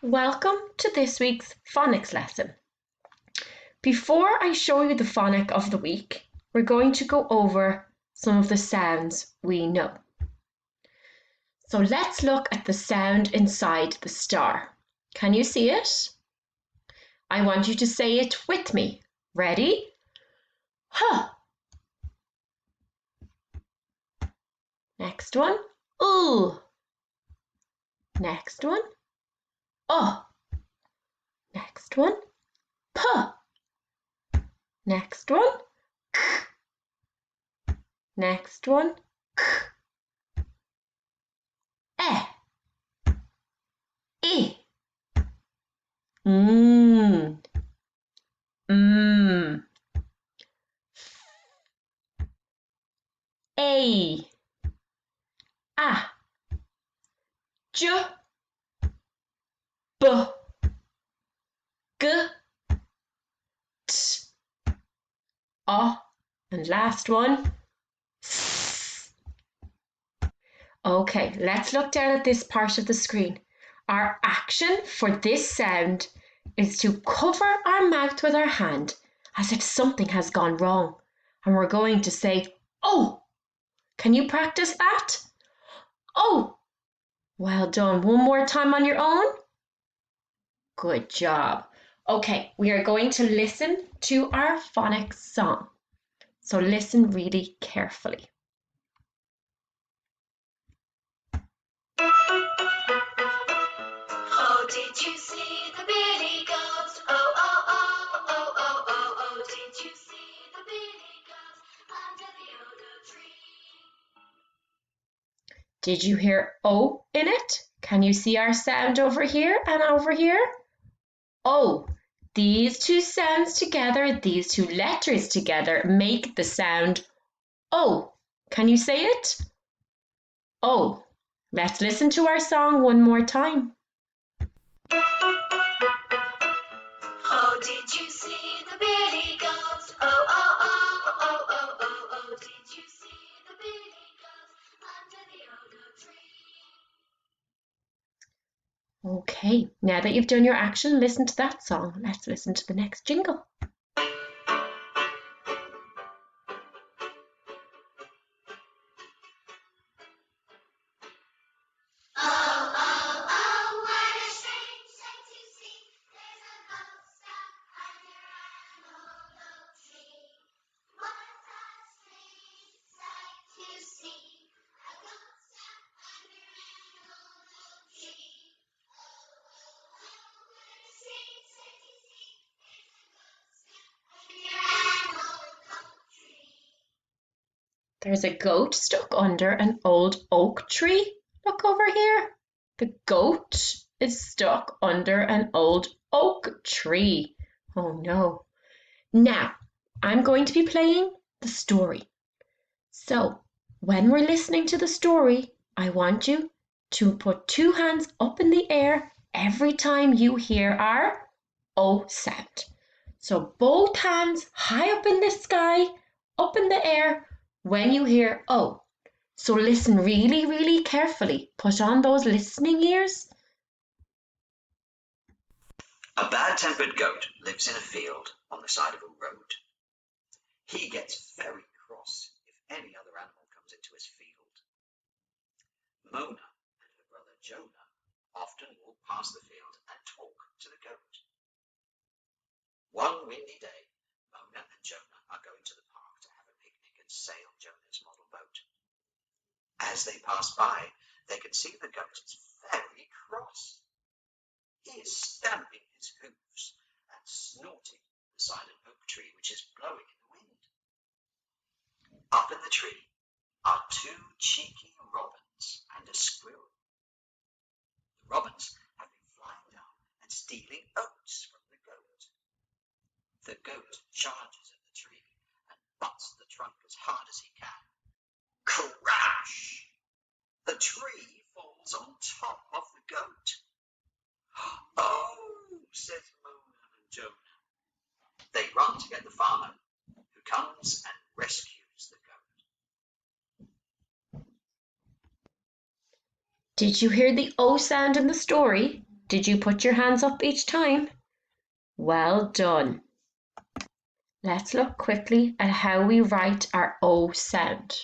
Welcome to this week's phonics lesson. Before I show you the phonic of the week, we're going to go over some of the sounds we know. So let's look at the sound inside the star. Can you see it? I want you to say it with me. Ready? Huh. Next one. Ooh. Next one. Oh. Next one. Puh. Next one. K. Next one. K. Eh. I. Mmm. Mmm. A. Ah. J. B. G. T. O. And last one. S. Okay, let's look down at this part of the screen. Our action for this sound is to cover our mouth with our hand as if something has gone wrong. And we're going to say, oh. Can you practice that? Oh. Well done. One more time on your own. Good job. Okay, we are going to listen to our phonics song. So listen really carefully. Oh, did you see the billy goat? Oh, oh, oh, oh, oh, oh, oh. Did you see the billy goat under the old oak tree? Did you hear O in it? Can you see our sound over here and over here? O. These two sounds together, these two letters together make the sound O. Can you say it? O. Let's listen to our song one more time. Oh, did you see the billy goat? Oh, oh, oh, oh, oh, oh, oh. Did you see the billy goat under the old oak tree? Okay, now that you've done your action, listen to that song. Let's listen to the next jingle. Oh, oh, oh, what a strange sight to see. There's a goat stuck under an old oak tree. What a strange sight to see. A goat stuck under an old oak tree. Oh, oh, oh, what a strange sight to see. There's a goat stuck under an old oak tree. There's a goat stuck under an old oak tree. Look over here. The goat is stuck under an old oak tree. Oh no. Now, I'm going to be playing the story. So, when we're listening to the story, I want you to put two hands up in the air every time you hear our O sound. So, both hands high up in the sky, up in the air when you hear O. So, listen really, really carefully. Put on those listening ears. A bad-tempered goat lives in a field on the side of a road. He gets very cross if any other animal comes into his field. Mona and her brother Jonah often walk past the field and talk to the goat. One windy day, Mona and Jonah are going to the park to have a picnic and sail Jonah's model boat. As they pass by, they can see the goat is very cross. He is stamping his hooves and snorting beside an oak tree which is blowing in the wind. Up in the tree are two cheeky robins and a squirrel. The robins have been flying down and stealing oats from the goat. The goat charges at the tree and butts the trunk as hard as he can. Crash! The tree falls on top of the goat. Oh, says Mona and Jonah. They run to get the farmer, who comes and rescues the goat. Did you hear the O sound in the story? Did you put your hands up each time? Well done. Let's look quickly at how we write our O sound.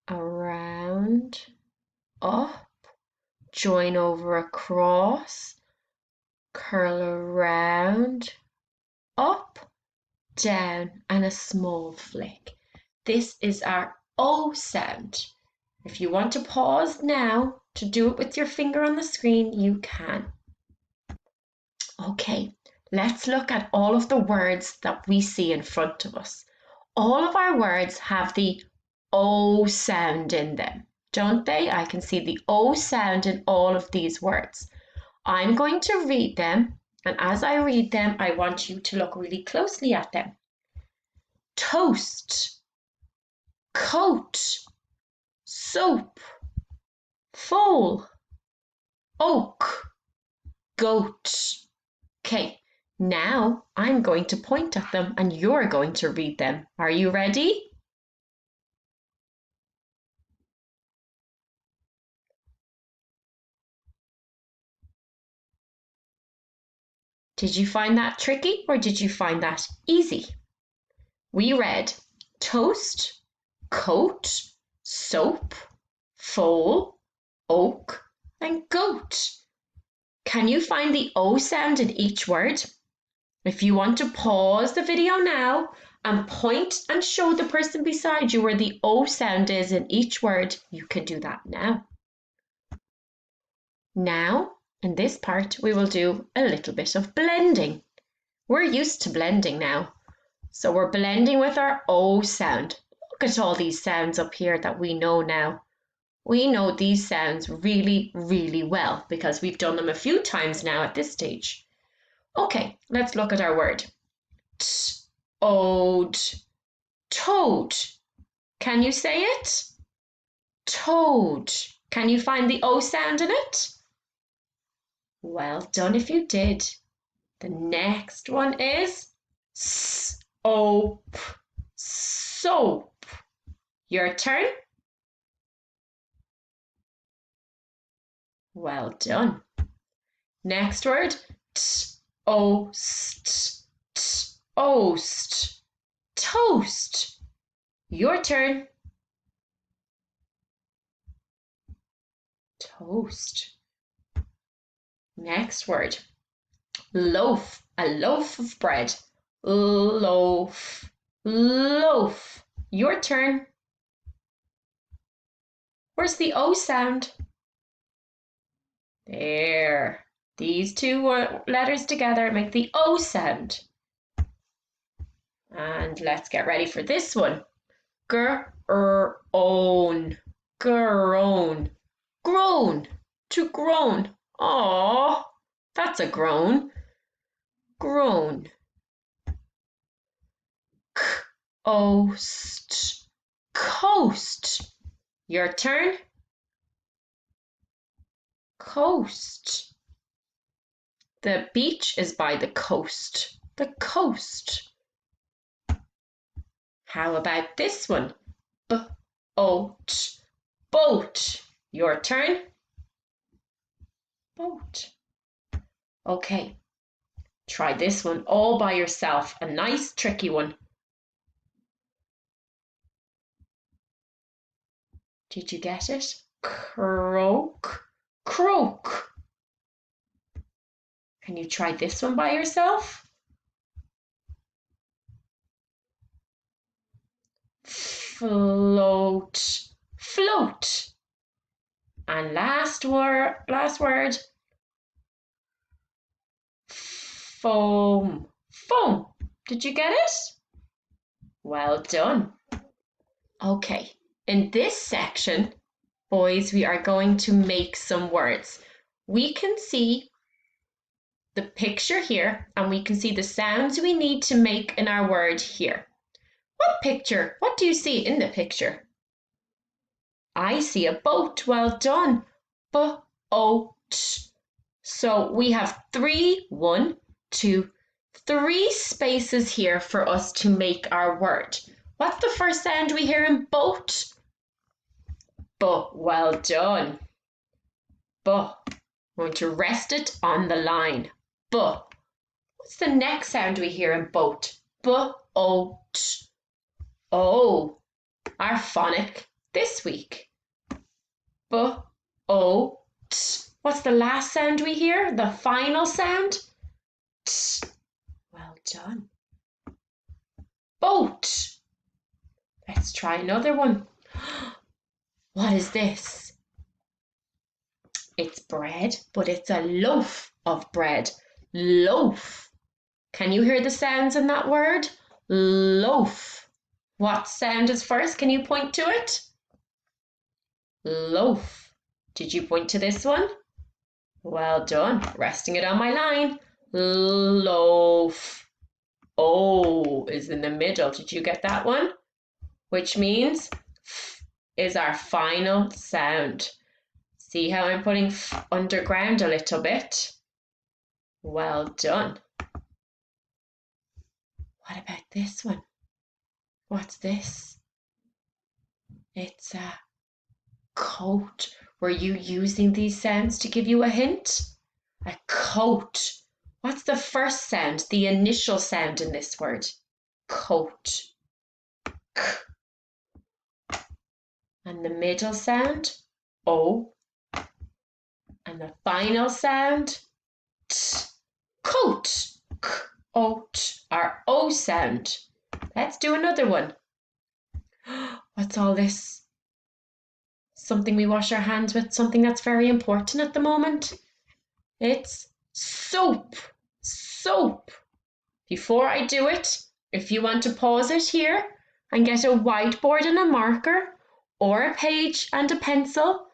Around, up, join over across, curl around, up, down, and a small flick. This is our O sound. If you want to pause now to do it with your finger on the screen, you can. Okay, let's look at all of the words that we see in front of us. All of our words have the O sound in them, don't they? I can see the O sound in all of these words. I'm going to read them, and as I read them, I want you to look really closely at them. Toast, coat, soap, foal, oak, goat. Okay, now I'm going to point at them and you're going to read them. Are you ready? Did you find that tricky or did you find that easy? We read toast, coat, soap, foal, oak, and goat. Can you find the O sound in each word? If you want to pause the video now and point and show the person beside you where the O sound is in each word, you can do that now. Now, in this part, we will do a little bit of blending. We're used to blending now. So we're blending with our O sound. Look at all these sounds up here that we know now. We know these sounds really, really well because we've done them a few times now at this stage. Okay, let's look at our word. Toad. Toad. Can you say it? Toad. Can you find the O sound in it? Well done if you did. The next one is soap. Soap. Your turn. Well done. Next word, toast. Toast. Toast. Your turn. Toast. Next word, loaf. A loaf of bread. Loaf. Loaf. Your turn. Where's the O sound? There. These two letters together make the O sound. And let's get ready for this one. Groan. Groan. Groan. To groan. Aw, that's a groan. Groan. Coast. Coast. Your turn. Coast. The beach is by the coast. The coast. How about this one? Boat. Boat. Your turn. Boat. Okay. Try this one all by yourself. A nice tricky one. Did you get it? Croak. Croak. Can you try this one by yourself? Float. Float. And last word. Foam. Foam. Did you get it? Well done. Okay, in this section, boys, we are going to make some words. We can see the picture here and we can see the sounds we need to make in our word here. What picture? What do you see in the picture? I see a boat. Well done. Boat. So we have 3 spaces here for us to make our word. What's the first sound we hear in boat? Well done. I'm going to rest it on the line. B. What's the next sound we hear in boat? B-O-T. O. Our phonic this week. B-O-T. What's the last sound we hear? The final sound? T. Well done. Boat. Let's try another one. What is this? It's bread, but it's a loaf of bread. Loaf. Can you hear the sounds in that word? Loaf. What sound is first? Can you point to it? Loaf. Did you point to this one? Well done. Resting it on my line. Loaf. O is in the middle. Did you get that one? Which means f is our final sound. See how I'm putting f underground a little bit? Well done. What about this one? What's this? It's a coat. Were you using these sounds to give you a hint? A coat. What's the first sound, the initial sound in this word? Coat. K. And the middle sound? O. And the final sound? T. Coat. K. Oat. Our O sound. Let's do another one. What's all this? Something we wash our hands with, something that's very important at the moment. It's soap. Soap. Before I do it, if you want to pause it here and get a whiteboard and a marker or a page and a pencil,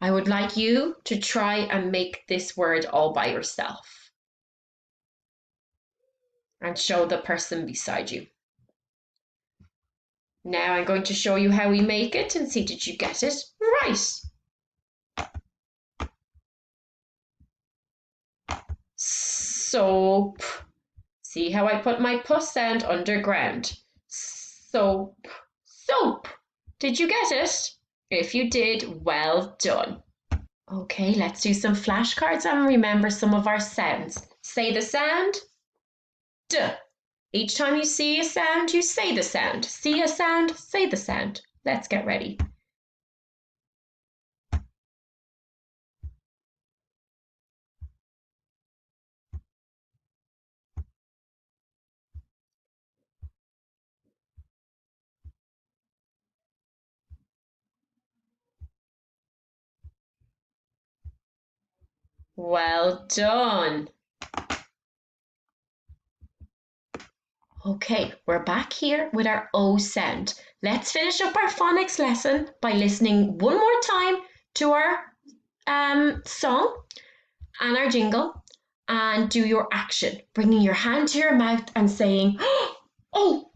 I would like you to try and make this word all by yourself and show the person beside you. Now I'm going to show you how we make it and see, did you get it right? Soap. See how I put my puss sound underground? Soap. Soap. Did you get it? If you did, well done. Okay, let's do some flashcards and remember some of our sounds. Say the sound. D. Each time you see a sound, you say the sound. See a sound, say the sound. Let's get ready. Well done. Okay, we're back here with our O sound. Let's finish up our phonics lesson by listening one more time to our song and our jingle, and do your action, bringing your hand to your mouth and saying, oh.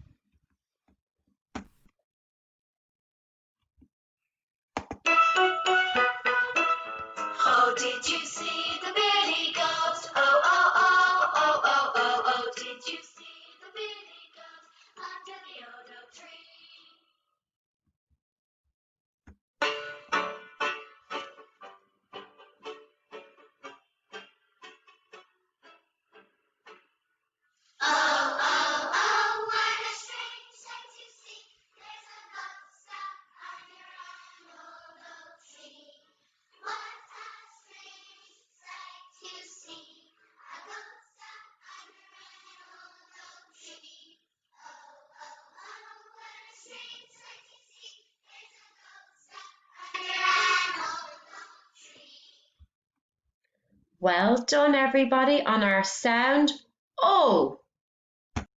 Oh, did you see the billy goat? Oh, oh, oh, oh, oh, oh, oh. Did you see the billy goat under the old oak tree? Oh, oh, oh, what a strange sight to see. There's a goat stuck under an old oak tree. What a strange sight to see. A goat stuck under an old oak tree. Oh, oh, oh, what a strange sight to see. There's a goat stuck under an old oak tree. Well done, everybody, on our sound O.